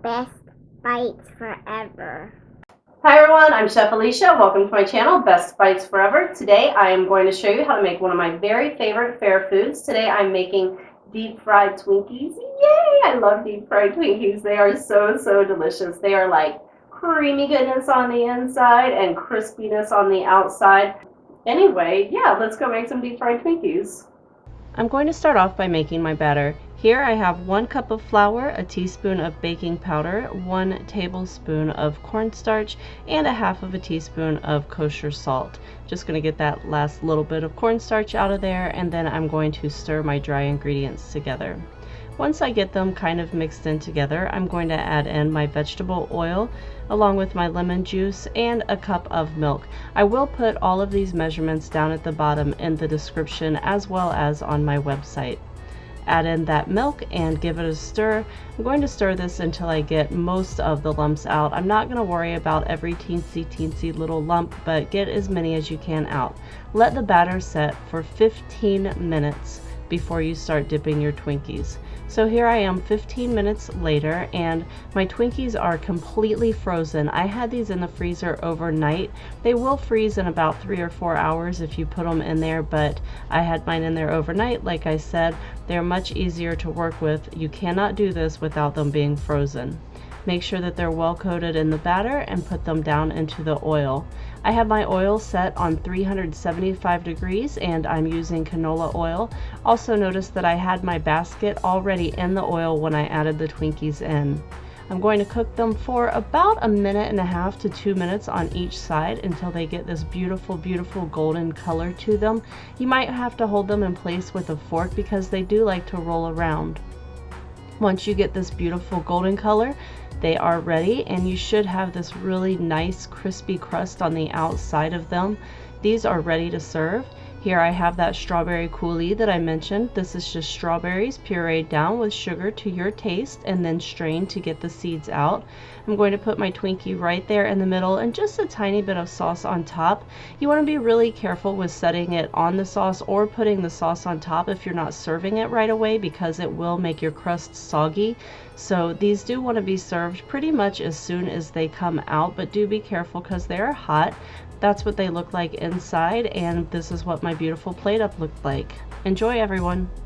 Best bites forever. Hi everyone, I'm Chef Alicia. Welcome to my channel, Best Bites Forever. Today I am going to show you how to make one of my very favorite fair foods. Today I'm making deep fried Twinkies. Yay! I love deep fried Twinkies. They are so delicious. They are like creamy goodness on the inside and crispiness on the outside. Anyway, yeah, let's go make some deep fried Twinkies. I'm going to start off by making my batter. Here I have 1 cup of flour, a teaspoon of baking powder, 1 tablespoon of cornstarch, and a half of a teaspoon of kosher salt. Just going to get that last little bit of cornstarch out of there, and then I'm going to stir my dry ingredients together. Once I get them kind of mixed in together, I'm going to add in my vegetable oil along with my lemon juice and a cup of milk. I will put all of these measurements down at the bottom in the description as well as on my website. Add in that milk and give it a stir. I'm going to stir this until I get most of the lumps out. I'm not going to worry about every teensy little lump, but get as many as you can out. Let the batter set for 15 minutes before you start dipping your Twinkies. So here I am 15 minutes later and my Twinkies are completely frozen. I had these in the freezer overnight. They will freeze in about 3 or 4 hours if you put them in there, but I had mine in there overnight. Like I said, they're much easier to work with. You cannot do this without them being frozen. Make sure that they're well coated in the batter and put them down into the oil. I have my oil set on 375 degrees and I'm using canola oil. Also notice that I had my basket already in the oil when I added the Twinkies in. I'm going to cook them for about 1.5 to 2 minutes on each side until they get this beautiful golden color to them. You might have to hold them in place with a fork because they do like to roll around. Once you get this beautiful golden color, they are ready and you should have this really nice crispy crust on the outside of them. These are ready to serve. Here I have that strawberry coulis that I mentioned. This is just strawberries pureed down with sugar to your taste and then strained to get the seeds out. I'm going to put my Twinkie right there in the middle and just a tiny bit of sauce on top. You want to be really careful with setting it on the sauce or putting the sauce on top if you're not serving it right away because it will make your crust soggy. So these do want to be served pretty much as soon as they come out, but do be careful because they are hot. That's what they look like inside, and this is what my beautiful plate up looked like. Enjoy, everyone!